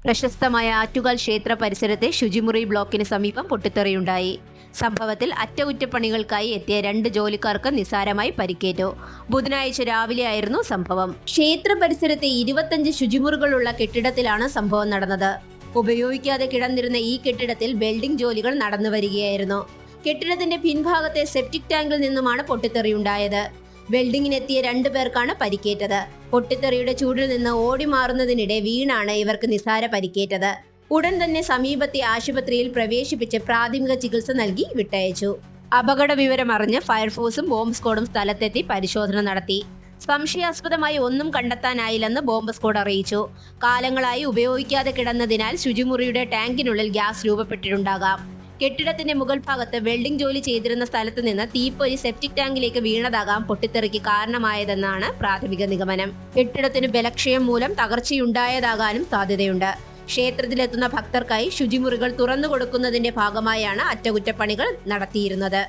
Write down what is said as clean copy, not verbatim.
പ്രശസ്തമായ ആറ്റുകാൽ ക്ഷേത്ര പരിസരത്തെ ശുചിമുറി ബ്ലോക്കിന് സമീപം പൊട്ടിത്തെറിയുണ്ടായി. സംഭവത്തിൽ അറ്റകുറ്റപ്പണികൾക്കായി എത്തിയ 2 ജോലിക്കാർക്ക് നിസാരമായി പരിക്കേറ്റു. ബുധനാഴ്ച രാവിലെയായിരുന്നു സംഭവം. ക്ഷേത്ര പരിസരത്തെ 25 ശുചിമുറികളുള്ള കെട്ടിടത്തിലാണ് സംഭവം നടന്നത്. ഉപയോഗിക്കാതെ കിടന്നിരുന്ന ഈ കെട്ടിടത്തിൽ വെൽഡിംഗ് ജോലികൾ നടന്നുവരികയായിരുന്നു. കെട്ടിടത്തിന്റെ പിൻഭാഗത്തെ സെപ്റ്റിക് ടാങ്കിൽ നിന്നുമാണ് പൊട്ടിത്തെറിയുണ്ടായത്. വെൽഡിങ്ങിനെത്തിയ 2 പേർക്കാണ് പരിക്കേറ്റത്. പൊട്ടിത്തെറിയുടെ ചൂടിൽ നിന്ന് ഓടി മാറുന്നതിനിടെ വീണാണ് ഇവർക്ക് നിസാര പരിക്കേറ്റത്. ഉടൻ തന്നെ സമീപത്തെ ആശുപത്രിയിൽ പ്രവേശിപ്പിച്ച് പ്രാഥമിക ചികിത്സ നൽകി വിട്ടയച്ചു. അപകട വിവരം അറിഞ്ഞ് ഫയർഫോഴ്സും ബോംബ് സ്ക്വാഡും സ്ഥലത്തെത്തി പരിശോധന നടത്തി. സംശയാസ്പദമായി ഒന്നും കണ്ടെത്താനായില്ലെന്ന് ബോംബ് സ്ക്വാഡ് അറിയിച്ചു. കാലങ്ങളായി ഉപയോഗിക്കാതെ കിടന്നതിനാൽ ശുചിമുറിയുടെ ടാങ്കിനുള്ളിൽ ഗ്യാസ് രൂപപ്പെട്ടിട്ടുണ്ടാകാം. കെട്ടിടത്തിന്റെ മുകൾ ഭാഗത്ത് വെൽഡിംഗ് ജോലി ചെയ്തിരുന്ന സ്ഥലത്ത് നിന്ന് തീപ്പൊരി സെപ്റ്റിക് ടാങ്കിലേക്ക് വീണതാകാം പൊട്ടിത്തെറിക്ക് കാരണമായതെന്നാണ് പ്രാഥമിക നിഗമനം. കെട്ടിടത്തിന് ബലക്ഷയം മൂലം തകർച്ചയുണ്ടായതാകാനും സാധ്യതയുണ്ട്. ക്ഷേത്രത്തിലെത്തുന്ന ഭക്തർക്കായി ശുചിമുറികൾ തുറന്നു കൊടുക്കുന്നതിന്റെ ഭാഗമായാണ് അറ്റകുറ്റപ്പണികൾ നടത്തിയിരുന്നത്.